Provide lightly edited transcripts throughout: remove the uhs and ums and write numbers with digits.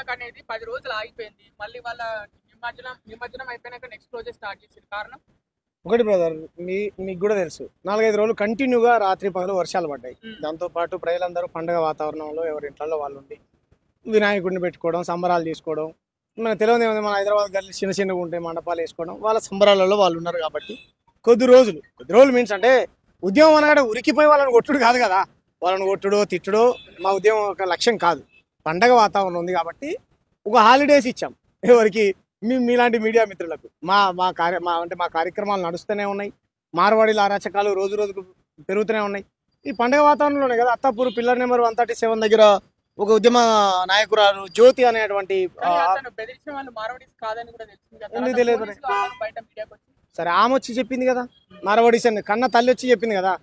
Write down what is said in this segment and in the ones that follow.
అనేది 10 రోజులు ఆగిపోయింది. మళ్ళీ వాళ్ళ నిమజ్జనం అయిపోయినాక నెక్స్ట్ రోజే స్టార్ట్ చేసారు. కారణం ఒకటి బ్రదర్, మీకు కూడా తెలుసు 4-5 రోజులు కంటిన్యూగా రాత్రి పగలు వర్షాలు పడ్డాయి. దాంతో పాటు ప్రజలందరూ పండగ వాతావరణంలో ఎవరి ఇంట్లో వాళ్ళు ఉండి వినాయకుడిని పెట్టుకోవడం, సంబరాలు చేసుకోవడం. మనకు తెలియదు ఏమైంది, మన హైదరాబాద్ గల్లి చిన్న చిన్నగా ఉంటే మండపాలు వేసుకోవడం, వాళ్ళ సంబరాలలో వాళ్ళు ఉన్నారు. కాబట్టి కొద్ది రోజులు మీన్స్ అంటే ఉద్యమం అనగా ఉరికిపోయి వాళ్ళని కొట్టుడు కాదు కదా. వాళ్ళని కొట్టుడో తిట్టుడో మా ఉద్యమం ఒక లక్ష్యం కాదు. పండగ వాతావరణం ఉంది కాబట్టి ఒక హాలిడేస్ ఇచ్చాం ఎవరికి, మీలాంటి మీడియా మిత్రులకు. మా కార్యక్రమాలు నడుస్తూనే ఉన్నాయి. మార్వాడీల అరాచకాలు రోజు రోజుకు పెరుగుతూనే ఉన్నాయి. ఈ పండగ వాతావరణంలోనే కదా అత్తాపూర్ పిల్లర్ నెంబర్ 137 దగ్గర ఒక ఉద్యమ నాయకురాలు జ్యోతి అనేటువంటి ఎందుకు తెలియదు సరే ఆమె వచ్చి చెప్పింది కదా, మార్వాడీస్ అని కన్న తల్లి వచ్చి చెప్పింది కదా.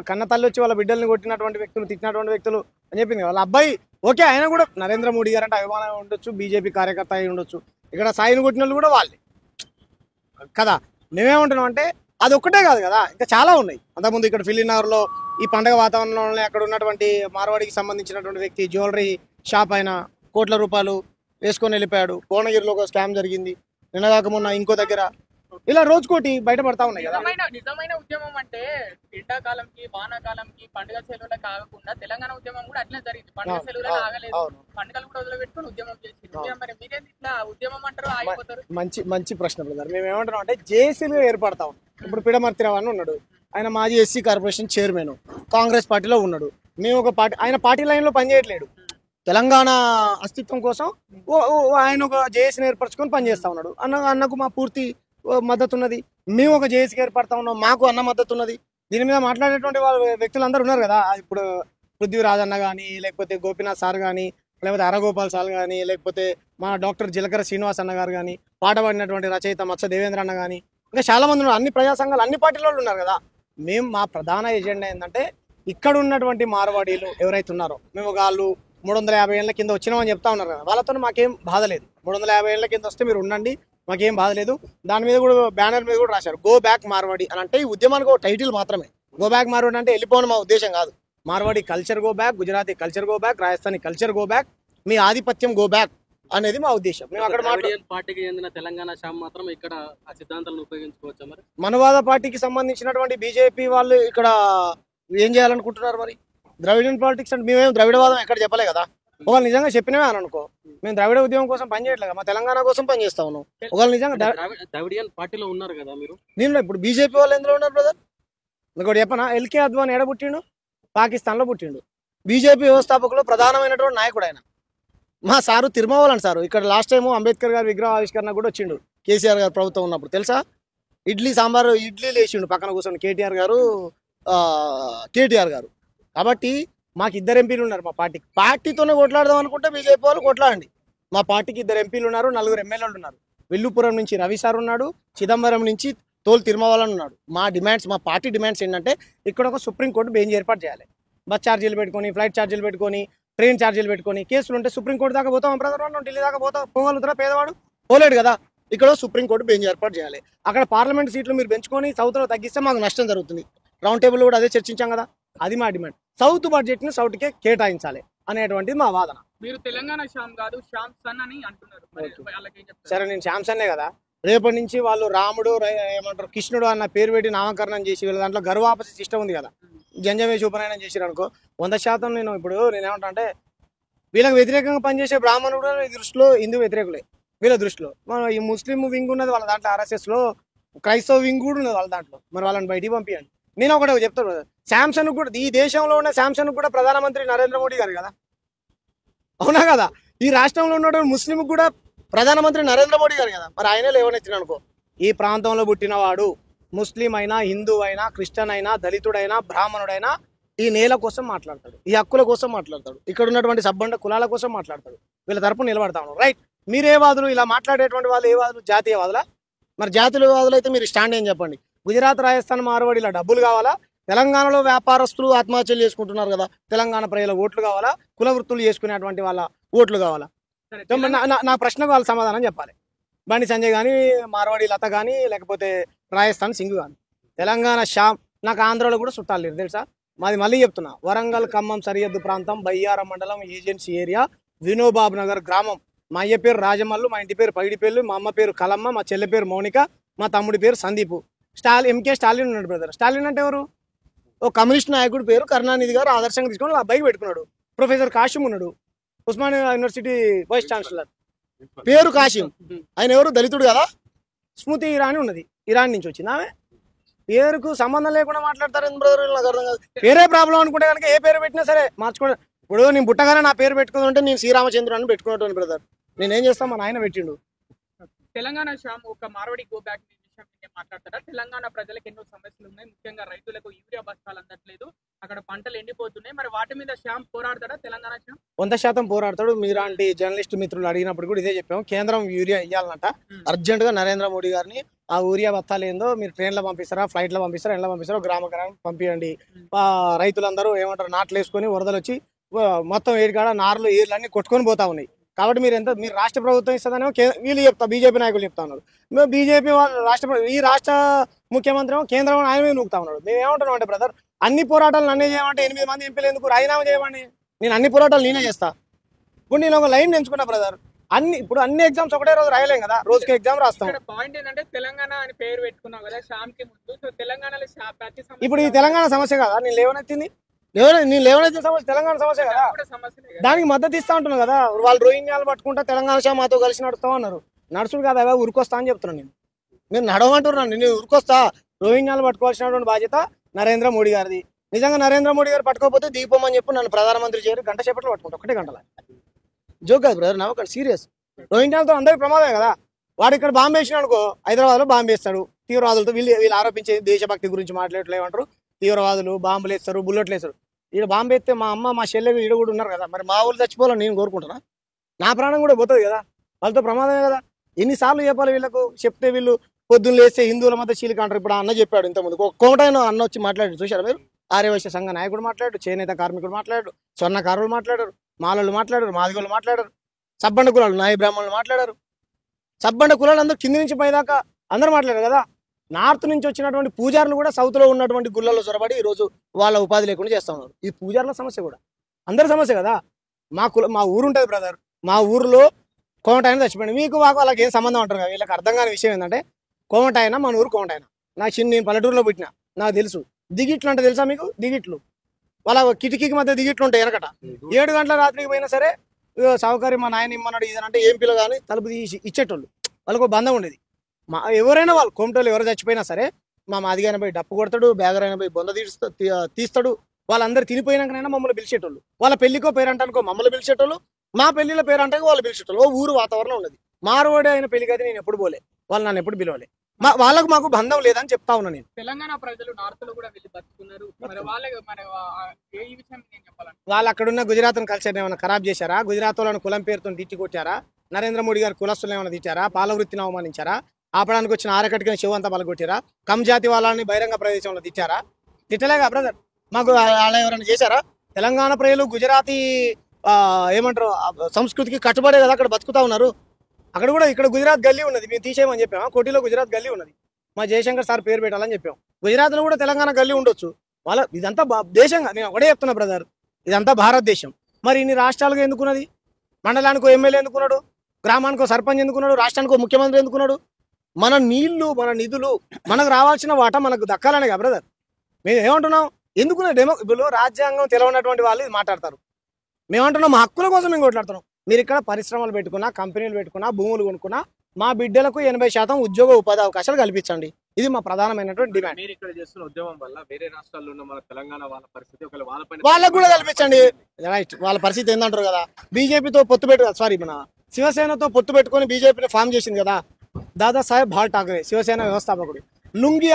కన్న తల్లి వచ్చి వాళ్ళ బిడ్డల్ని కొట్టినటువంటి వ్యక్తులు, తిట్టినటువంటి వ్యక్తులు అని చెప్పింది. వాళ్ళ అబ్బాయి ఓకే, ఆయన కూడా నరేంద్ర మోడీ గారు అంటే అభిమానం ఉండొచ్చు, బీజేపీ కార్యకర్త అయి ఉండొచ్చు. ఇక్కడ సాయిని కొట్టిన వాళ్ళు కూడా వాళ్ళే కదా. మేమేమంటున్నాం అంటే అది ఒక్కటే కాదు కదా, ఇంకా చాలా ఉన్నాయి. అంతకుముందు ఇక్కడ ఫిలినగర్లో ఈ పండగ వాతావరణంలో అక్కడ ఉన్నటువంటి మార్వాడికి సంబంధించినటువంటి వ్యక్తి జ్యువెలరీ షాప్ అయిన కోట్ల రూపాయలు వేసుకొని వెళ్ళిపోయాడు. భువనగిరిలో ఒక స్కామ్ జరిగింది, నిన్నగాక మొన్న ఇంకో దగ్గర. ఇలా రోజుకోటి బయటపడతా ఉన్నాయి కదా. నిజమైన ఉద్యమం అంటే ఎండాకాలంకి వానాకాలంకి పండుగ సెలవులు కాకుండా తెలంగాణ ఉద్యమం కూడా అట్లే జరిగింది. పండుగ సెలవులు ఆగలేదు, పండుగలు కూడా వదిలిపెట్టుకుని ఉద్యమం చేసింది. మరి మీరేంటి ఇట్లా ఉద్యమం అంటారు ఆగిపోతారు? మంచి ప్రశ్న బ్రదర్. మేము ఏమంటున్నాం అంటే జేఏసీలుగా ఏర్పడతా ఉన్నాం. ఇప్పుడు పిడమర్తిరావు అని ఉన్నాడు, ఆయన మాజీ ఎస్సీ కార్పొరేషన్ చైర్మన్, కాంగ్రెస్ పార్టీలో ఉన్నాడు. మేము ఒక పార్టీ, ఆయన పార్టీ లైన్లో పనిచేయట్లేడు. తెలంగాణ అస్తిత్వం కోసం ఆయన ఒక జేఏసీని ఏర్పరచుకొని పనిచేస్తా ఉన్నాడు. అన్నకు మా పూర్తి మద్దతు ఉన్నది. మేము ఒక జేఏసీకి ఏర్పడతా ఉన్నాం, మాకు అన్న మద్దతు ఉన్నది. దీని మీద మాట్లాడేటువంటి వాళ్ళ వ్యక్తులు అందరూ ఉన్నారు కదా. ఇప్పుడు పృథ్వీరాజ్ అన్న కానీ, లేకపోతే గోపీనాథ్ సార్ కానీ, లేకపోతే అరగోపాల్ సార్ కానీ, లేకపోతే మా డాక్టర్ జిలకర శ్రీనివాస్ అన్న గారు కానీ, పాట పాడినటువంటి రచయిత మత్స్య దేవేంద్ర అన్న కానీ, ఇంకా చాలా మంది ఉన్నారు. అన్ని ప్రజా సంఘాలు అన్ని పార్టీలలో ఉన్నారు కదా. మేము మా ప్రధాన ఎజెండా ఏంటంటే ఇక్కడ ఉన్నటువంటి మార్వాడీలు ఎవరైతే ఉన్నారో, మేము వాళ్ళు 350 ఏళ్ల కింద వచ్చినామని చెప్తా ఉన్నారు కదా, వాళ్ళతో మాకేం బాధ లేదు. 350 ఏళ్ల కింద వస్తే మీరు ఉండండి, మాకేం బాధ లేదు. దాని మీద కూడా బ్యానర్ మీద కూడా రాశారు గో బ్యాక్ మార్వాడి అని. అంటే ఈ ఉద్యమానికి ఒక టైటిల్ మాత్రమే. గో బ్యాక్ మార్వాడి అంటే వెళ్ళిపోవడం మా ఉద్దేశం కాదు. Marwadi culture go back, Gujarati culture go back, Rajasthani culture go back, మీ ఆధిపత్యం గో బ్యాక్ అనేది మా ఉద్దేశం. మేము అక్కడ పార్టీకి చెందిన తెలంగాణ షామ్ మాత్రం ఇక్కడ ఆ సిద్ధాంతాలను ఉపయోగించుకోవచ్చు. మరి మనవాద పార్టీకి సంబంధించినటువంటి బీజేపీ వాళ్ళు ఇక్కడ ఏం చేయాలనుకుంటున్నారు? మరి ద్రవిడియన్ పాలిటిక్స్ అంటే మేమేం ద్రవిడవాదం ఎక్కడ చెప్పలే కదా. ఒకళ్ళు నిజంగా చెప్పినవే అని అనుకో, మేము ద్రవిడ ఉద్యమం కోసం పనిచేయట్లేదు, మా తెలంగాణ కోసం పనిచేస్తా ఉన్నాం. ఒకళ్ళు నిజంగా ద్రవిడియన్ పార్టీలో ఉన్నారు కదా మీరు. దీనిలో ఇప్పుడు బీజేపీ వాళ్ళు ఎందులో ఉన్నారు బ్రదర్? ఇంకోటి చెప్పనా, ఎల్కే అద్వానీ ఎడ పుట్టిండు? పాకిస్తాన్లో పుట్టిండు. బీజేపీ వ్యవస్థాపకులు ప్రధానమైనటువంటి నాయకుడు ఆయన. మా సారు తిరుమలని సారు ఇక్కడ లాస్ట్ టైం అంబేద్కర్ గారి విగ్రహ ఆవిష్కరణ కూడా వచ్చిండు కేసీఆర్ గారు ప్రభుత్వం ఉన్నప్పుడు, తెలుసా? ఇడ్లీలు వేసిండు పక్కన కూర్చొని కేటీఆర్ గారు. కాబట్టి మాకు 2 ఎంపీలు ఉన్నారు మా పార్టీతోనే కొట్లాడదాం అనుకుంటే బీజేపీ వాళ్ళు కొట్లాడండి. మా పార్టీకి 2 ఎంపీలు ఉన్నారు, 4 ఎమ్మెల్యేలు ఉన్నారు. వెల్లుపురం నుంచి రవి సార్ ఉన్నాడు, చిదంబరం నుంచి తోలు తిరుమలని ఉన్నాడు. మా పార్టీ డిమాండ్స్ ఏంటంటే ఇక్కడ ఒక సుప్రీంకోర్టు బెంచ్ ఏర్పాటు చేయాలి. బస్ ఛార్జీలు పెట్టుకొని, ఫ్లైట్ ఛార్జీలు పెట్టుకొని, ట్రైన్ ఛార్జీలు పెట్టుకొని కేసులు ఉంటే సుప్రీంకోర్టు దాకా పోతాం బ్రదర్. ఢిల్లీ దాకా పోగలుగుతారా? పేదవాడు పోలేడు కదా. ఇక్కడ సుప్రీంకోర్టు బెంచ్ ఏర్పాటు చేయాలి. అక్కడ పార్లమెంట్ సీట్లు మీరు పెంచుకొని సౌత్లో తగ్గిస్తే మాకు నష్టం జరుగుతుంది. రౌండ్ టేబుల్ కూడా అదే చర్చించాం కదా. అది మా డిమాండ్. సౌత్ బడ్జెట్ ని సౌత్ కే కేటాయించాలి అనేటువంటిది మా వాదన. మీరు తెలంగాణ శ్యామ్ కాదు శ్యామ్ సన్ అని అంటున్నారు. సరే, నేను శ్యామ్ సన్నే కదా. రేపటి నుంచి వాళ్ళు రాముడు ఏమంటారు కృష్ణుడు అన్న పేరు పెట్టి నామకరణం చేసి వీళ్ళ దాంట్లో గర్వాపసి సిస్టమ్ ఉంది కదా, జంజమేష్ ఉపనయనం చేసిరు అనుకో 100% నేనేమంటా అంటే వీళ్ళకి వ్యతిరేకంగా పనిచేసే బ్రాహ్మణుడు దృష్టిలో హిందూ వ్యతిరేకులే వీళ్ళ దృష్టిలో. ఈ ముస్లిం వింగ్ ఉన్నది వాళ్ళ దాంట్లో, RSS లో క్రైస్తవ వింగ్ కూడా ఉన్నది వాళ్ళ దాంట్లో. మరి వాళ్ళని బయటికి పంపించండి. నేను ఒకటే చెప్తాను, శాంసంగ్ కూడా ఈ దేశంలో ఉన్న శాంసంగ్ కూడా ప్రధానమంత్రి నరేంద్ర మోడీ గారు కదా, అవునా కదా? ఈ రాష్ట్రంలో ఉన్నటువంటి ముస్లిం కూడా ప్రధానమంత్రి నరేంద్ర మోడీ గారు కదా. మరి ఆయనే లేవనెత్తిన అనుకో, ఈ ప్రాంతంలో పుట్టినవాడు ముస్లిం అయినా, హిందూ అయినా, క్రిస్టియన్ అయినా, దళితుడైనా, బ్రాహ్మణుడైనా ఈ నేల కోసం మాట్లాడతాడు, ఈ హక్కుల కోసం మాట్లాడతాడు, ఇక్కడ ఉన్నటువంటి సబ్బండ కులాల కోసం మాట్లాడతాడు. వీళ్ళ తరపున నిలబడతాను. రైట్, మీరే వాదులు? ఇలా మాట్లాడేటువంటి వాళ్ళు ఏ వాదులు? జాతీయవాదులా? మరి జాతీయవాదులు అయితే మీరు స్టాండ్ ఏం చెప్పండి. గుజరాత్, రాజస్థాన్, మార్వాడీల డబ్బులు కావాలా? తెలంగాణలో వ్యాపారస్తులు ఆత్మహత్యలు చేసుకుంటున్నారు కదా, తెలంగాణ ప్రజల ఓట్లు కావాలా? కుల వృత్తులు చేసుకునేటువంటి వాళ్ళ ఓట్లు కావాలా? నా ప్రశ్నకు వాళ్ళు సమాధానం చెప్పాలి. బండి సంజయ్ కానీ, మార్వాడి లత కానీ, లేకపోతే రాజస్థాన్ సింగ్ కానీ. తెలంగాణ శ్యామ్ నాకు ఆంధ్రలో కూడా చుట్టాలు లేరు తెలుసా. మాది మళ్ళీ చెప్తున్నా, వరంగల్ ఖమ్మం సరిహద్దు ప్రాంతం, బయ్యారం మండలం, ఏజెన్సీ ఏరియా, వినోబాబు నగర్ గ్రామం. మా అయ్య పేరు రాజమల్లు, మా ఇంటి పేరు పైడిపల్లి, మా అమ్మ పేరు కలమ్మ, మా చెల్లె పేరు మౌనిక, మా తమ్ముడి పేరు సందీపు. ఎంకే స్టాలిన్ ఉన్నాడు బ్రదర్. స్టాలిన్ అంటే ఎవరు? ఓ కమ్యూనిస్ట్ నాయకుడి పేరు కరుణానిధి గారు ఆదర్శంగా తీసుకొని ఆ బైక్ పెట్టుకున్నాడు. ప్రొఫెసర్ కాశీం ఉన్నాడు, ఉస్మానియా యూనివర్సిటీ వైస్ ఛాన్సలర్, పేరు కాశీం. ఆయన ఎవరు? దళితుడు కదా. స్మృతి ఇరానీ ఉన్నది, ఇరాన్ నుంచి వచ్చింది ఆమె. పేరుకు సంబంధం లేకుండా మాట్లాడతారు బ్రదర్, నాకు అర్థం కాదు. పేరే ప్రాబ్లం అనుకుంటే కనుక ఏ పేరు పెట్టినా సరే మార్చుకోండి. ఇప్పుడు నేను పుట్టగానే నా పేరు పెట్టుకుంటే నేను శ్రీరామచంద్రుడు అని పెట్టుకున్నట్టు బ్రదర్. నేనేం చేస్తాను, మా నాయన పెట్టిండు. తెలంగాణ శ్యామ్ ఒక మార్వాడి గో బ్యాక్ మాట్లాడతారా? తెలంగాణ ప్రజలకు ఎన్నో సమస్యలు ఉన్నాయి, ముఖ్యంగా రైతులకు యూరియా బస్తాలు అందట్లేదు, అక్కడ పంటలు ఎండిపోతున్నాయి. మరి వాటి మీద శ్యామ్ పోరాడతాడా? తెలంగాణ శ్యామ్ 100% పోరాడతాడు. మీలాంటి జర్నలిస్ట్ మిత్రులు అడిగినప్పుడు కూడా ఇదే చెప్పాము. కేంద్రం యూరియా ఇవ్వాలన్నట అర్జెంట్ గా. నరేంద్ర మోడీ గారిని ఆ యూరియా బత్తాలు ఏందో మీరు ట్రైన్లో పంపిస్తారా, ఫ్లైట్ లో పంపిస్తారా, ఎండ్లో పంపిస్తారా, గ్రామ గ్రామం పంపించండి. రైతులందరూ ఏమంటారు, నాట్లు వేసుకొని వరదలు వచ్చి మొత్తం ఏడుకాడ నార్లు ఏర్లన్నీ కొట్టుకొని పోతా ఉన్నాయి. కాబట్టి మీరు రాష్ట్ర ప్రభుత్వం ఇస్తుందని వీళ్ళు చెప్తా, బీజేపీ నాయకులు చెప్తా ఉన్నారు. మేము బీజేపీ ఈ రాష్ట్ర ముఖ్యమంత్రి కేంద్రం ఆయన మీద నూకుతా ఉన్నాడు. మేము ఏమంటున్నాం అంటే బ్రదర్, అన్ని పోరాటాలు నన్నే చేయమంటే 8 మంది ఎంపీలు ఎందుకు రాజీనామా చేయమండి? నేను అన్ని పోరాటాలు నేనే చేస్తా. ఇప్పుడు నేను ఒక లైన్ ఎంచుకున్నా బ్రదర్. ఇప్పుడు అన్ని ఎగ్జామ్స్ ఒకటే రోజు రాయలేం కదా, రోజుకి ఎగ్జామ్ రాస్తాం. పాయింట్ ఏంటంటే తెలంగాణ అని పేరు పెట్టుకున్నాం కదా శ్యామ్ కి ముందు. సో తెలంగాణలో ఇప్పుడు ఈ తెలంగాణ సమస్య కదా నేను లేవనెత్తింది. నేను లేవనెత్తిన సమస్య తెలంగాణ సమస్య కదా, దానికి మద్దతు ఇస్తా ఉంటున్నాను కదా. వాళ్ళు రోహింగ్యాలు పట్టుకుంటా తెలంగాణ శ్యామ్ మాతో కలిసి నడుస్తాం అన్నారు. నడుచుడు కదా, అలా ఉరికొస్తా అని చెప్తున్నాను. నేను నడవమంటున్నాను, నేను ఉరికొస్తా. రోహింగ్యాలు పట్టుకోవాల్సినటువంటి బాధ్యత నరేంద్ర మోడీ గారిది. నిజంగా నరేంద్ర మోడీ గారు పట్టుకోకపోతే దీపం అని చెప్పి నన్ను ప్రధానమంత్రి చేయరు, గంట సేపట్లో పట్టుకుంటా, 1 గంటల. జోక్ కాదు బ్రదర్, నవ్వకండి, సీరియస్. రోహింగ్యాలతో అందరికి ప్రమాదమే కదా. వాడు ఇక్కడ బాంబు వేసిన అనుకో, హైదరాబాద్ లో బాంబు వేస్తాడు. తీవ్రవాదులతో వీళ్ళు ఆరోపించే దేశభక్తి గురించి మాట్లాడలేమంటారు. తీవ్రవాదులు బాంబులు వేస్తారు, బుల్లెట్లు వేస్తారు. ఈడ బాంబు వేస్తే మా అమ్మ మా చెల్లెలు ఈడ కూడా ఉన్నారు కదా, మరి మా ఊళ్ళు చచ్చిపోవాలని నేను కోరుకుంటున్నా? నా ప్రాణం కూడా పోతుంది కదా, వాళ్ళతో ప్రమాదమే కదా. ఎన్నిసార్లు చెప్పాలి వీళ్ళకు? చెప్తే వీళ్ళు పొద్దున్న లేస్తే హిందువుల మధ్య చీలిక అంటారు. ఇప్పుడు అన్న చెప్పాడు ఇంతకుముందు, ఒక కోమటైన అన్న వచ్చి మాట్లాడాడు, చూశారు మీరు? ఆర్యవైశ్య సంఘ నాయకుడు మాట్లాడు, చేనేత కార్మికుడు మాట్లాడు, స్వర్ణకారులు మాట్లాడారు, మాలలు మాట్లాడారు, మాదిగోళ్ళు మాట్లాడారు, సబ్బండ కులాలు నాయ బ్రాహ్మణులు మాట్లాడారు. సబ్బండ కులాలు అందరూ కింది నుంచి పైదాకా అందరూ మాట్లాడారు కదా. నార్త్ నుంచి వచ్చినటువంటి పూజారులు కూడా సౌత్ లో ఉన్నటువంటి గుళ్ళల్లో చొరబడి ఈ రోజు వాళ్ళ ఉపాధి లేకుండా చేస్తా ఉన్నారు. ఈ పూజారుల సమస్య కూడా అందరి సమస్య కదా. మా ఊరు ఉంటుంది బ్రదర్, మా ఊర్లో కోమటాయన చచ్చిపోయింది. మీకు మాకు వాళ్ళకి ఏం సంబంధం అంటారు కదా. వీళ్ళకి అర్థం కాని విషయం ఏంటంటే, కోమటాయన మన ఊరు కోమటాయన. నేను పల్లెటూరులో పుట్టిన, నాకు తెలుసు. దిగిట్లు అంటే తెలుసా మీకు? దిగిట్లు వాళ్ళ కిటికీకి మధ్య దిగిట్లు ఉంటాయి వెనకట. 7 గంటల రాత్రికి పోయినా సరే సౌకర్యం మా నాయన ఇమ్మన్నాడు ఇదనంటే ఏం పిల్ల కానీ తలుపు తీసి ఇచ్చేటోళ్ళు. వాళ్ళకు బంధం ఉండేది. ఎవరైనా వాళ్ళు కోమటోళ్ళు ఎవరు చచ్చిపోయినా సరే మా మాదిగాయన పోయి డప్పు కొడతాడు, బ్యాగరైనా పోయి బొంద తీస్తాడు. వాళ్ళందరూ తినిపోయినాకనైనా మమ్మల్ని పిలిచేటోళ్ళు. వాళ్ళ పెళ్లికో పేరంటానికో మమ్మల్ని పిలిచేటోళ్ళు, మా పెళ్లిలో పేరంటానికి వాళ్ళు పిలిచేటోళ్ళు. ఊరు వాతావరణం ఉన్నది. మారువాడి అయిన పెళ్లికి అయితే నేను ఎప్పుడు పోలే, వాళ్ళు నన్ను ఎప్పుడు పిలవలే. వాళ్ళకు మాకు బంధం లేదని చెప్తా ఉన్నా నేను. తెలంగాణ ప్రజలు నార్త్ లో కూడా వెళ్ళి బతుకున్నారు. వాళ్ళు అక్కడున్న గుజరాత్ కల్చర్ ఏమైనా ఖరాబ్ చేశారా? గుజరాత్ వాళ్ళని కులం పేరుతో తిట్టి కొట్టారా? నరేంద్ర మోడీ గారు కులస్తులను ఏమైనా తిట్టారా? పాల వృత్తిని అవమానించారా? ఆపడానికి వచ్చిన ఆరకట్టుకుని చెవంతా పలగొట్టారా? కమ్ జాతి వాళ్ళని బహిరంగ ప్రదేశంలో తిట్టారా? తిట్టలేగా బ్రదర్. మాకు అలా ఎవరైనా చేశారా? తెలంగాణ ప్రజలు గుజరాతీ ఏమంటారు సంస్కృతికి కట్టుబడే కదా అక్కడ బతుకుతా ఉన్నారు. అక్కడ కూడా ఇక్కడ గుజరాత్ గల్లీ ఉన్నది, మేము తీసేయమని చెప్పాము. కోటిలో గుజరాత్ గల్లీ ఉన్నది, మా జయశంకర్ సార్ పేరు పెట్టాలని చెప్పాం. గుజరాత్ లో కూడా తెలంగాణ గల్లీ ఉండొచ్చు. ఇదంతా దేశంగా నేను ఒకటే చెప్తున్నా బ్రదర్, ఇదంతా భారతదేశం. మరి ఇన్ని రాష్ట్రాలుగా ఎందుకున్నది? మండలానికో ఎమ్మెల్యే ఎందుకున్నాడు? గ్రామానికో సర్పంచ్ ఎందుకున్నాడు? రాష్ట్రానికో ముఖ్యమంత్రి ఎందుకున్నాడు? మన నీళ్లు, మన నిధులు, మనకు రావాల్సిన వాటా మనకు దక్కాలనే కదా బ్రదర్. మేము ఏమంటున్నాం? ఎందుకున్నా ఇప్పుడు రాజ్యాంగం తెలవనటువంటి వాళ్ళు ఇది మాట్లాడతారు. మేమంటున్నాం మా హక్కుల కోసం మేము కొట్లాడుతున్నాం. మీరు ఇక్కడ పరిశ్రమలు పెట్టుకున్నా, కంపెనీలు పెట్టుకున్నా, భూములు కొనుక్కున్నా మా బిడ్డలకు 80% ఉద్యోగ ఉపాధి అవకాశాలు కల్పించండి. ఇది మా ప్రధానమైనటువంటి డిమాండ్. మీరు ఇక్కడ చేస్తున్న ఉద్యమం వల్ల వేరే రాష్ట్రాల్లో ఉన్న మన తెలంగాణ వాళ్ళ పరిస్థితి ఒకవేళ వాళ్ళకు కూడా కల్పించండి. రైట్, వాళ్ళ పరిస్థితి ఏందంటారు కదా. బీజేపీతో పొత్తు మన శివసేనతో పొత్తు పెట్టుకొని బీజేపీని ఫామ్ చేసింది కదా దాదాసాహెబ్ ఫాల్కే ఠాకరే, శివసేన వ్యవస్థాపకుడు. లుంగి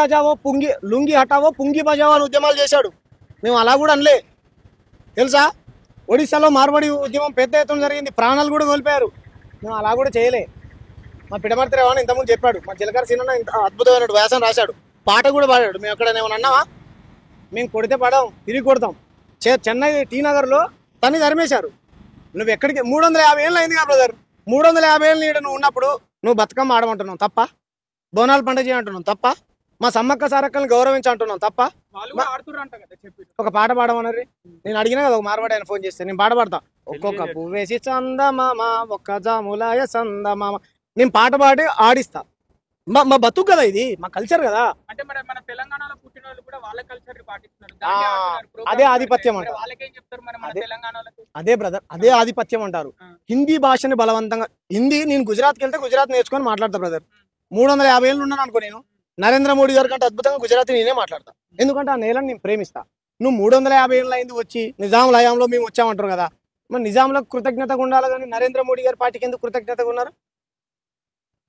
హటావో పుంగి బజావో అని ఉద్యమాలు చేశాడు. మేము అలా కూడా అనలే తెలుసా. ఒడిశాలో మార్వాడి ఉద్యమం పెద్ద ఎత్తున జరిగింది, ప్రాణాలు కూడా కోల్పోయారు. మేము అలా కూడా చేయలే. మా పిడమర్తి రేవణ ఇంతకుముందు చెప్పాడు, మా జీలకర్ర సీనన్న ఇంత అద్భుతమైన వ్యాసం రాశాడు, పాట కూడా పాడాడు. మేము ఎక్కడ ఏమన్నా అన్నావా? మేము కొడితే పడాం, తిరిగి కొడతాం. చెన్నై టీ నగర్లో తన్ని తరిమేశారు. నువ్వు ఎక్కడికి 350 ఏళ్ళు అయింది కదా బ్రదర్. 350 ఏళ్ళు నీడ నువ్వు ఉన్నప్పుడు నువ్వు బతుకమ్మ ఆడమంటున్నావు తప్ప, బోనాలు పండుగ చేయంటున్నావు తప్ప, మా సమ్మక్క సారక్కల్ని గౌరవించంటున్నాం తప్ప. ఒక పాట పాడమన్నారు. నేను అడిగినా కదా ఒక మార్వాడి ఆయన ఫోన్ చేస్తే నేను పాట పాడతా. ఒక్కొక్క పువ్వేసి చందమామ ఒక్క జాములాయ చందమామ నేను పాట పాడి ఆడిస్తా. మా బతుకు కదా, ఇది మా కల్చర్ కదా. అంటే మరి మన తెలంగాణలో పుట్టిన వాళ్ళు కూడా వాళ్ళ కల్చర్ పాటిస్తున్నారు. అదే ఆధిపత్యం అంటారు. వాళ్ళకేం చెప్తారు మరి మన తెలంగాణలో? అదే బ్రదర్, అదే ఆధిపత్యం అంటారు. హిందీ భాషని బలవంతంగా, హిందీ నేను గుజరాత్కి వెళ్తే గుజరాత్ నేర్చుకొని మాట్లాడతా బ్రదర్. 350 ఏళ్ళు ఉన్నాను అనుకో నేను. నరేంద్ర మోడీ గారి కంటే అద్భుతంగా గుజరాతీ నేనే మాట్లాడతా. ఎందుకంటే ఆ నేలను నేను ప్రేమిస్తా. నువ్వు 350 ఏళ్ళు అయింది వచ్చి నిజాం హయాంలో మేము వచ్చామంటారు కదా. మరి నిజాంలకు కృతజ్ఞతగా ఉండాలి కానీ నరేంద్ర మోడీ గారి పార్టీకి ఎందుకు కృతజ్ఞతగా ఉన్నారు?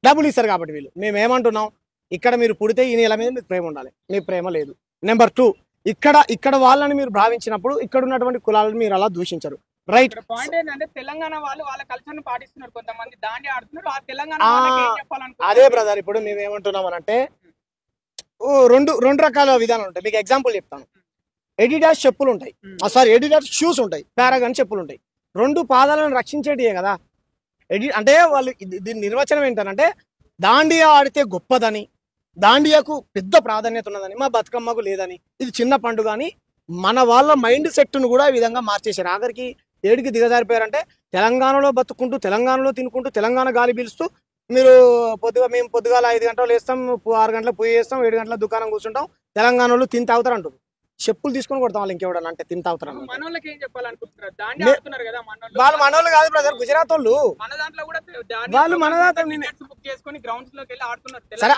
డబ్బులు ఇస్తారు కాబట్టి వీళ్ళు. మేము ఏమంటున్నాం, ఇక్కడ మీరు పుడితే ఈ నేల మీద మీకు ప్రేమ ఉండాలి. మీ ప్రేమ లేదు. నెంబర్ 2, ఇక్కడ వాళ్ళని మీరు భావించినప్పుడు ఇక్కడ ఉన్నటువంటి కులాలను మీరు అలా దూషించరు. రైట్. పాయింట్ ఏంటంటే తెలంగాణ వాళ్ళు వాళ్ళ కల్చర్ ని పాటిస్తున్నారు. కొంతమంది దాండి ఆడుతున్నారు. ఆ తెలంగాణ వాళ్ళకి ఏం చెప్పాలనుకుంటున్నారు? అదే బ్రదర్, ఇప్పుడు మేము ఏమంటున్నాం అంటే రెండు రకాల విధానాలు ఉంటాయి. మీకు ఎగ్జాంపుల్ చెప్తాను. ఎడిడాస్ చెప్పులు ఉంటాయి, సారీ ఎడిడాస్ షూస్ ఉంటాయి, పారాగన్ చెప్పులు ఉంటాయి. 2 పాదాలను రక్షించేటియే కదా. అంటే వాళ్ళు దీని నిర్వచనం ఏంటంటే దాండియా ఆడితే గొప్పదని, దాండియాకు పెద్ద ప్రాధాన్యత ఉన్నదని, మా బతుకమ్మకు లేదని, ఇది చిన్న పండుగ అని మన వాళ్ళ మైండ్ సెట్ను కూడా ఈ విధంగా మార్చేశారు. ఆఖరికి ఏడికి దిగజారిపోయారంటే తెలంగాణలో బతుకుంటూ, తెలంగాణలో తినుకుంటూ, తెలంగాణ గాలి పీలుస్తూ మీరు మేము పొద్దుగాల 5 గంటలు వేస్తాం, 6 గంటలకు పోయి వేస్తాం, 7 గంటల దుకాణం కూర్చుంటాం, తెలంగాణలో తిని తాగుతారు అంటారు. చెప్పులు తీసుకొని కొడతాం వాళ్ళు ఇంకెవడన్నా అంటే తిని తాగుతారు. వాళ్ళు మనోళ్ళు కాదు బ్రదర్, గుజరాత్ వాళ్ళు. వాళ్ళు మన సరే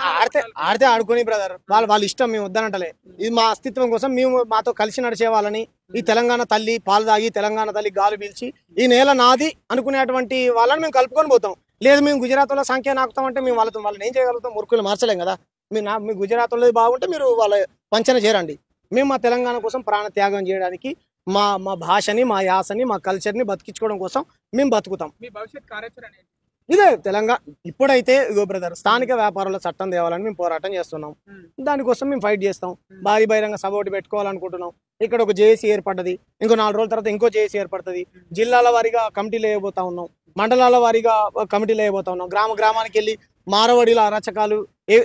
ఆడితే ఆడుకొని బ్రదర్, వాళ్ళ ఇష్టం, మేము వద్దనంటలే. ఇది మా అస్తిత్వం కోసం మేము మాతో కలిసి నడిచే వాళ్ళని, ఈ తెలంగాణ తల్లి పాలు తాగి, తెలంగాణ తల్లి గాలి పీల్చి ఈ నేల నాది అనుకునేటువంటి వాళ్ళని మేము కలుపుకొని పోతాం. లేదు మేము గుజరాత్ లో సంఖ్య నాకుతాం అంటే మేము వాళ్ళని ఏం చేయగలుగుతాం? మురుకులు మార్చలేం కదా. మీ గుజరాత్ లో బాగుంటే మీరు వాళ్ళ పంచన చేరండి. మేము మా తెలంగాణ కోసం ప్రాణ త్యాగం చేయడానికి, మా భాషని, మా యాసని, మా కల్చర్ని బతికించుకోవడం కోసం మేము బతుకుతాం. మీ భవిష్యత్ కార్యాచరణ ఇదే తెలంగాణ. ఇప్పుడైతే ఇగో బ్రదర్, స్థానిక వ్యాపారుల చట్టం తేవాలని మేము పోరాటం చేస్తున్నాం. దానికోసం మేము ఫైట్ చేస్తాం. భారీ బహిరంగ సభ ఒకటి పెట్టుకోవాలనుకుంటున్నాం. ఇక్కడ ఒక జేఏసీ ఏర్పడ్డది, ఇంకో 4 రోజుల తర్వాత ఇంకో జేఏసీ ఏర్పడుతుంది. జిల్లాల వారీగా కమిటీలు వేయబోతా ఉన్నాం, మండలాల వారీగా కమిటీలు వేయబోతా ఉన్నాం. గ్రామానికి వెళ్ళి మారవడిల అరచకాలు,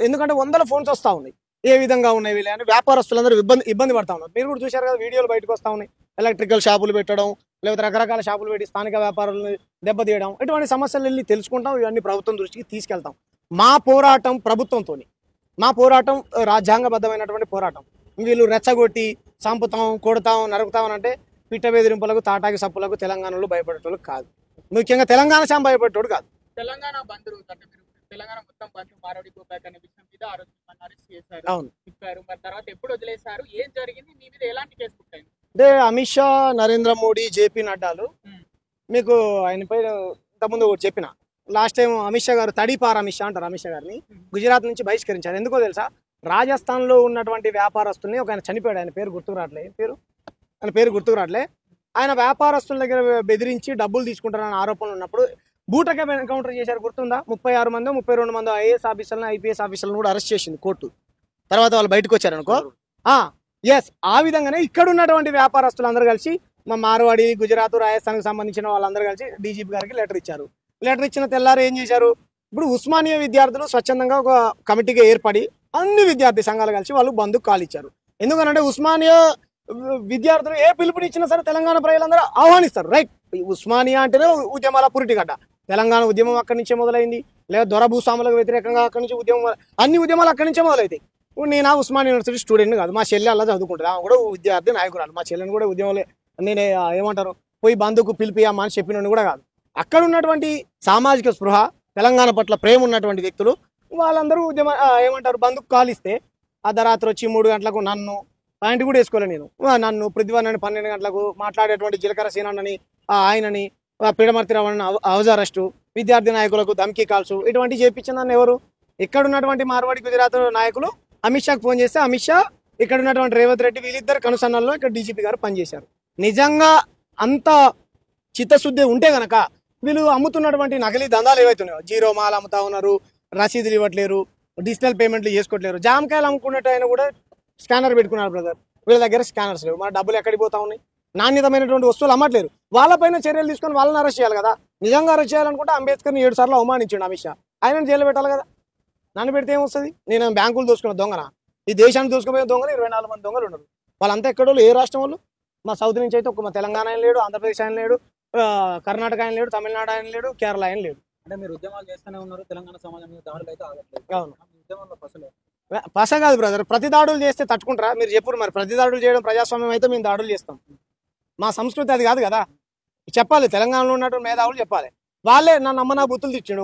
ఎందుకంటే 100 ఫోన్స్ వస్తూ ఉన్నాయి, ఏ విధంగా ఉన్నాయి వీళ్ళు అని వ్యాపారస్తులందరూ ఇబ్బంది పడతా ఉన్నారు. మీరు కూడా చూశారు కదా, వీడియోలు బయటకు వస్తూ ఉన్నాయి. ఎలక్ట్రికల్ షాపులు పెట్టడం, లేకపోతే రకరకాల షాపులు పెట్టి స్థానిక వ్యాపారులను దెబ్బతీయడం, ఇటువంటి సమస్యలు వెళ్ళి తెలుసుకుంటాం. ఇవన్నీ ప్రభుత్వం దృష్టికి తీసుకెళ్తాం. మా పోరాటం ప్రభుత్వంతో, మా పోరాటం రాజ్యాంగబద్ధమైనటువంటి పోరాటం. వీళ్ళు రెచ్చగొట్టి చంపుతాం, కొడతాం, నరుకుతాం అంటే పిట్ట బెదిరింపులకు, తాటాకి సప్పులకు తెలంగాణలో భయపడేటోళ్ళు కాదు. ముఖ్యంగా తెలంగాణ శాం భయపడేటోడు కాదు. తెలంగాణ బంద్ తెలంగాణ మొత్తం బంద్ మారవడి గోపాల్ అనే విషయం మీద ఆ రోజు అరెస్ట్ చేశారు, చెప్పారు. మరి తర్వాత ఎప్పుడు వదిలేశారు, ఏం జరిగింది, మీ మీద ఎలాంటి కేసు పుట్టాయి? అంటే అమిత్ షా, నరేంద్ర మోడీ, జేపీ నడ్డాలు, మీకు ఆయన పేరు ఇంతకుముందు చెప్పిన లాస్ట్ టైం అమిత్ షా గారు తడిపార అమిత్ షా అంటారు. అమిత్ షా గారిని గుజరాత్ నుంచి బహిష్కరించారు. ఎందుకో తెలుసా? రాజస్థాన్ లో ఉన్నటువంటి వ్యాపారస్తుల్ని, ఒక ఆయన చనిపోయాడు, ఆయన పేరు గుర్తుకు రావట్లే, ఆయన వ్యాపారస్తుల దగ్గర బెదిరించి డబ్బులు తీసుకుంటారని ఆరోపణలు ఉన్నప్పుడు బూటక ఎన్కౌంటర్ చేశారు. గుర్తుందా? 36 మందో 32 మందో ఐఏఎస్ ఆఫీసర్లను, ఐపీఎస్ ఆఫీసర్లను కూడా అరెస్ట్ చేసింది కోర్టు. తర్వాత వాళ్ళు బయటకు వచ్చారు అనుకో. ఎస్, ఆ విధంగానే ఇక్కడ ఉన్నటువంటి వ్యాపారస్తులు అందరూ కలిసి, మా మార్వాడి, గుజరాత్, రాజస్థాన్కి సంబంధించిన వాళ్ళందరూ కలిసి డీజీపీ గారికి లెటర్ ఇచ్చారు. లెటర్ ఇచ్చిన తెల్లారు ఏం చేశారు? ఇప్పుడు ఉస్మానియా విద్యార్థులు స్వచ్ఛందంగా ఒక కమిటీగా ఏర్పడి అన్ని విద్యార్థి సంఘాలు కలిసి వాళ్ళు బంధుకు కాల్ ఇచ్చారు. ఎందుకంటే ఉస్మానియా విద్యార్థులు ఏ పిలుపునిచ్చినా సరే తెలంగాణ ప్రజలందరూ ఆహ్వానిస్తారు. రైట్. ఉస్మానియా అంటేనే ఉద్యమాల పురిటిగడ్డ. తెలంగాణ ఉద్యమం అక్కడి నుంచే మొదలైంది. లేదా దొర భూస్వాములకు వ్యతిరేకంగా అక్కడి నుంచి ఉద్యమం, అన్ని ఉద్యమాలు అక్కడి నుంచే మొదలైతాయి. నేను ఉస్మానియా యూనివర్సిటీ స్టూడెంట్ కాదు, మా చెల్లె అలా చదువుకుంటుంది, ఆమె కూడా విద్యార్థి నాయకురాలు. మా చెల్లెని కూడా ఉద్యమంలో నేను ఏమంటారు పోయి బంధుకు పిలిపియమ్మా అని చెప్పినోని కూడా కాదు. అక్కడ ఉన్నటువంటి సామాజిక స్పృహ, తెలంగాణ పట్ల ప్రేమ ఉన్నటువంటి వ్యక్తులు వాళ్ళందరూ ఉద్యమ ఏమంటారు బంధుకు కాలిస్తే అర్ధరాత్రి వచ్చి 3 గంటలకు నన్ను పాయింట్ కూడా వేసుకోలే, నన్ను పృథ్వీని 12 గంటలకు మాట్లాడేటువంటి జీలకర్ర సీనన్నని, ఆయనని, పిడమర్తి రావణ్ హౌస్ అరెస్టు, విద్యార్థి నాయకులకు ధమ్కీ కాల్స్, ఇటువంటి చేపించిందని ఎవరు? ఇక్కడ ఉన్నటువంటి మార్వాడి గుజరాత్ నాయకులు అమిత్ షాకి ఫోన్ చేస్తే అమిత్ షా, ఇక్కడ ఉన్నటువంటి రేవంత్ రెడ్డి, వీళ్ళిద్దరు కనుసన్నల్లో ఇక్కడ డీజీపీ గారు పనిచేశారు. నిజంగా అంత చిత్తశుద్ధి ఉంటే గనక వీళ్ళు అమ్ముతున్నటువంటి నకిలీ దందాలు ఏవైతున్నాయో, జీరో మాల్ అమ్ముతా ఉన్నారు, రసీదులు ఇవ్వట్లేరు, డిజిటల్ పేమెంట్లు చేసుకోవట్లేరు. జామకాయలు అమ్ముకున్నట్టు ఆయన కూడా స్కానర్ పెట్టుకున్నారు బ్రదర్. వీళ్ళ దగ్గర స్కానర్స్ లేవు, మన డబ్బులు ఎక్కడికి పోతా ఉన్నాయి? నాణ్యతమైనటువంటి వస్తువులు అమ్మట్లేరు. వాళ్ళపైన చర్యలు తీసుకొని వాళ్ళని అరెస్ట్ చేయాలి కదా. నిజంగా అరెస్ట్ చేయాలనుకుంటే అంబేద్కర్ని 7 సార్లు అవమానించండి అమిత్ షా, ఆయనను జైలు పెట్టాలి కదా. నన్ను పెడితే ఏమొస్తుంది? నేను బ్యాంకులు దోసుకున్న దొంగన, ఈ దేశాన్ని దోసుకుపోయే దొంగలు 24 మంది దొంగలు ఉన్నారు. వాళ్ళంతా ఎక్కడో ఏ రాష్ట్రం వాళ్ళు? మా సౌత్ నుంచి అయితే మా తెలంగాణ ఆయన లేడు, ఆంధ్రప్రదేశ్ ఆయన లేడు, కర్ణాటక ఆయన లేడు, తమిళనాడు ఆయన లేడు, కేరళ ఆయన లేడు. అంటే మీరు ఉద్యమాలు చేస్తూనే ఉన్నారు, తెలంగాణ సమాజం మీద దాడులు అయితే ఆగట్లేదు. అవును. మీ ఉద్యమంలో పసలే పస కాదు బ్రదర్, ప్రతి దాడులు చేస్తే తట్టుకుంటారా మీరు చెప్పురు. మరి ప్రతి దాడులు చేయడం ప్రజాస్వామ్యం అయితే మేము దాడులు చేస్తాం. మా సంస్కృతి అది కాదు కదా. చెప్పాలి, తెలంగాణలో ఉన్నటువంటి మేధావులు చెప్పాలి. వాళ్ళే నన్ను అమ్మ నా బుద్ధులు తిట్టాడు.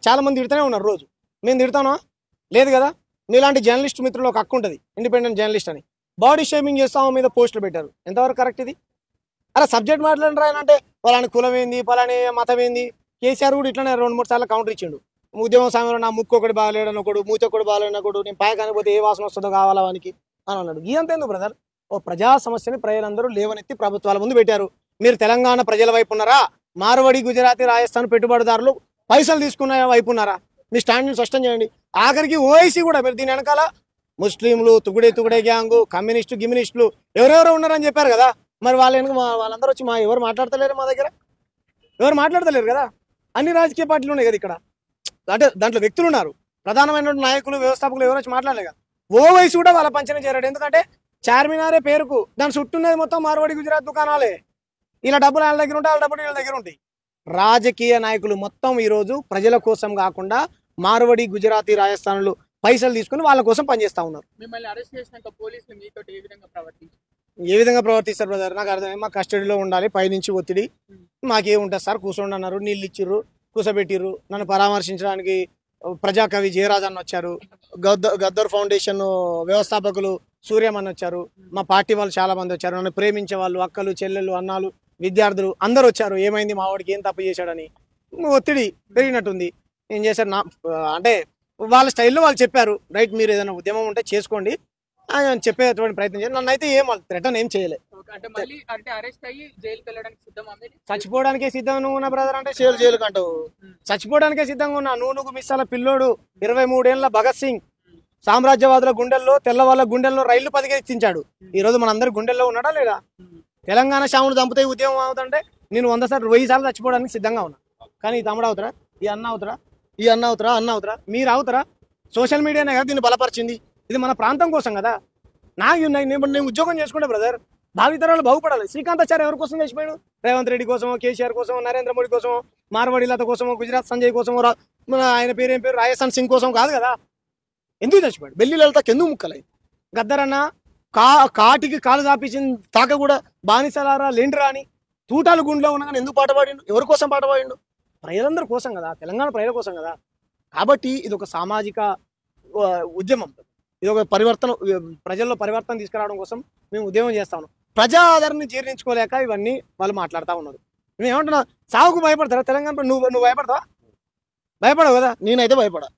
చాలా మంది తిడుతూనే ఉన్నారు రోజు. మేము తిడతానా? లేదు కదా. మీలాంటి జర్నలిస్ట్ మిత్రులు ఒక హక్కు ఉంటుంది, ఇండిపెండెంట్ జర్నలిస్ట్ అని. బాడీ షేమింగ్ చేస్తాము మీద పోస్టులు పెట్టారు. ఎంతవరకు కరెక్ట్ ఇది? అరే సబ్జెక్ట్ మాట్లాడిన రాయనంటే పలాని కులం ఏంది, పలాని మతం ఏంది. కేసీఆర్ కూడా ఇట్లనే 2-3 సార్లు కౌంటర్ ఇచ్చిండు. ఉద్యమం సమయంలో నా ముక్కు ఒకటి బాగాలేడని ఒకడు, మూతి ఒకటి బాగాలేడని ఒకడు, నేను పాయకానికి పోతే ఏ వాసన వస్తుందో కావాలా వానికి అని అన్నాడు. ఇదంతా ఎందుకు బ్రదర్? ఓ ప్రజా సమస్యని ప్రజలందరూ లేవనెత్తి ప్రభుత్వాల ముందు పెట్టారు. మీరు తెలంగాణ ప్రజల వైపు ఉన్నారా, మార్వడి, గుజరాతీ, రాజస్థాన్ పెట్టుబడిదారులు పైసలు తీసుకున్న వైపు ఉన్నారా? మీ స్టాండ్ని స్పష్టం చేయండి. ఆఖరికి ఓఐసీ కూడా మీరు దీని వెనకాల ముస్లింలు, తుగుడే గ్యాంగు, కమ్యూనిస్టు, గిమ్యూనిస్టులు ఎవరెవరో ఉన్నారని చెప్పారు కదా. మరి వాళ్ళందరూ వచ్చి ఎవరు మాట్లాడతలేరు, మా దగ్గర ఎవరు మాట్లాడతలేరు కదా. అన్ని రాజకీయ పార్టీలు ఉన్నాయి కదా ఇక్కడ. అంటే దాంట్లో వ్యక్తులు ఉన్నారు, ప్రధానమైన నాయకులు, వ్యవస్థాపకులు ఎవరు వచ్చి మాట్లాడలేదు కదా. ఓవైసీ కూడా వాళ్ళ పంచన చేరాడు. ఎందుకంటే చార్మినారే పేరుకు, దాని చుట్టూనేది మొత్తం మార్వాడి, గుజరాత్ దుకాణాలే. ఇలా డబ్బులు వాళ్ళ దగ్గర ఉంటాయి, వాళ్ళ డబ్బులు వీళ్ళ దగ్గర ఉంటాయి. రాజకీయ నాయకులు మొత్తం ఈరోజు ప్రజల కోసం కాకుండా మార్వడి, గుజరాతీ, రాజస్థాన్లు పైసలు తీసుకుని వాళ్ళ కోసం పనిచేస్తా ఉన్నారు. మిమ్మల్ని అరెస్ట్ చేసినాక పోలీసులు మీతో ఏ విధంగా ప్రవర్తించారు? ఏ విధంగా ప్రవర్తిస్తారు బ్రదర్? నాకు అర్థమైంది. మా కస్టడీలో ఉండాలి, పైనుంచి ఒత్తిడి. మాకేముంటుంది సార్, కూర్చోండి అన్నారు, నీళ్ళు ఇచ్చిర్రు, కూర్చోబెట్టిర్రు. నన్ను పరామర్శించడానికి ప్రజాకవి జయరాజ్ అన్న వచ్చారు, గద్దర్ ఫౌండేషన్ వ్యవస్థాపకులు సూర్యమన్ వచ్చారు, మా పార్టీ వాళ్ళు చాలా మంది వచ్చారు, నన్ను ప్రేమించే వాళ్ళు, అక్కలు, చెల్లెళ్ళు, అన్నాలు, విద్యార్థులు అందరూ వచ్చారు. ఏమైంది, మా వాడికి ఏం తప్పు చేశాడని ఒత్తిడి పెరిగినట్టుంది. ఏం చేశారు అంటే వాళ్ళ స్టైల్లో వాళ్ళు చెప్పారు, రైట్ మీరు ఏదైనా ఉద్యమం ఉంటే చేసుకోండి అని చెప్పేటువంటి ప్రయత్నం చేయాలి. నన్ను అయితే ఏం థ్రెటన్ ఏం చేయలేదు. అంటే మళ్ళీ అంటే అరెస్ట్ అయ్యి జైలుకి వెళ్ళడానికి సిద్ధమా? చచ్చిపోవడానికే సిద్ధంగా ఉన్నా బ్రదర్ అంటే జైలు కంటావు. చచ్చిపోవడానికే సిద్ధంగా ఉన్నా. నూనెకు మిస్సాల పిల్లోడు 23 ఏళ్ల భగత్ సింగ్ సామ్రాజ్యవాదుల గుండెల్లో, తెల్లవాళ్ళ గుండెల్లో రైళ్లు పదిగెత్తించాడు. ఈ రోజు మనందరి గుండెల్లో ఉన్నాడా లేదా? తెలంగాణ శాముడు చంపితే ఉద్యమం అవుతుంటే నేను 100 సార్లు 1000 సార్లు చచ్చిపోవడానికి సిద్ధంగా ఉన్నా. కానీ ఈ తమ్ముడు అవుతారా, ఈ అన్న అవుతారా, ఈ అన్న అవుతారా, మీరు అవుతారా? సోషల్ మీడియానే కదా దీన్ని బలపరిచింది. ఇది మన ప్రాంతం కోసం కదా. నేను ఉద్యోగం చేసుకుంటే బ్రదర్ భావితరాలు బాగుపడాలి. శ్రీకాంతాచార్య ఎవరి కోసం చచ్చిపోయాడు? రేవంత్ రెడ్డి కోసమో, కేసీఆర్ కోసమో, నరేంద్ర మోడీ కోసమో, మార్వాడి లత కోసమో, గుజరాత్ సంజయ్ కోసమో, ఆయన పేరు ఏం పేరు, రాజస్థాన్ సింగ్ కోసం కాదు కదా. ఎందుకు చచ్చిపోయాడు? బెల్లి లలితకి ఎందుకు ముక్కలై? గద్దరన్న కాటికి కాలు చాపించిన తాక కూడా బానిసలారా లేండిరా అని తూటాలు గుండెలో ఉన్నా కానీ ఎందుకు పాట పాడిండు? ఎవరి కోసం పాట పాడిండు? ప్రజలందరి కోసం కదా, తెలంగాణ ప్రజల కోసం కదా. కాబట్టి ఇది ఒక సామాజిక ఉద్యమం, ఇది ఒక పరివర్తన, ప్రజల్లో పరివర్తన తీసుకురావడం కోసం మేము ఉద్యమం చేస్తాము. ప్రజా ఆదరణని జీర్ణించుకోలేక ఇవన్నీ వాళ్ళు మాట్లాడుతూ ఉన్నారు. మేము ఏమంటున్నా, సాగుకు భయపడతారా తెలంగాణ? నువ్వు భయపడతావా? భయపడవు కదా. నేనైతే భయపడా.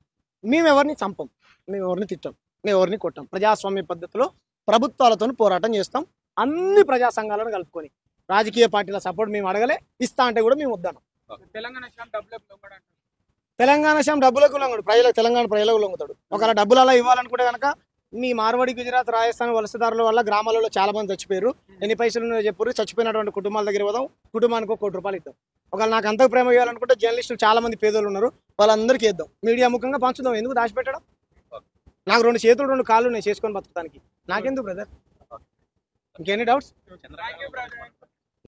మేము ఎవరిని చంపం, మేము ఎవరిని తిట్టాం, మేము ఎవరిని కొట్టాం. ప్రజాస్వామ్య పద్ధతిలో ప్రభుత్వాలతో పోరాటం చేస్తాం. అన్ని ప్రజా సంఘాలను కలుపుకొని. రాజకీయ పార్టీల సపోర్ట్ మేము అడగలే, ఇస్తా అంటే కూడా మేము వద్దాం. తెలంగాణ శాం డబ్బులకు లొంగడు, తెలంగాణ ప్రజలకు లొంగుతాడు. ఒకవేళ డబ్బులు అలా ఇవ్వాలనుకుంటే కనుక మీ మార్వాడి, గుజరాత్, రాజస్థాన్ వలసదారుల వల్ల గ్రామాలలో చాలా మంది చచ్చిపోయారు. ఎన్ని పైసలు ఉన్నాయో చెప్పారు. చచ్చిపోయినటువంటి కుటుంబాల దగ్గర పోదాం, కుటుంబానికి 1 కోటి రూపాయలు ఇద్దాం. ఒకవేళ నాకు అంతకు ప్రేమ ఇవ్వాలనుకుంటే జర్నలిస్టులు చాలా మంది పేదోళ్ళు ఉన్నారు, వాళ్ళందరికీ ఇద్దాం, మీడియా ముఖంగా పంచుదాం. ఎందుకు దాచిపెట్టడం? నాకు 2 చేతులు 2 కాళ్ళు నేను చేసుకొని బతుకుతానికి. నాకెందుకు బ్రదర్? ఇంకెన్ని డౌట్స్?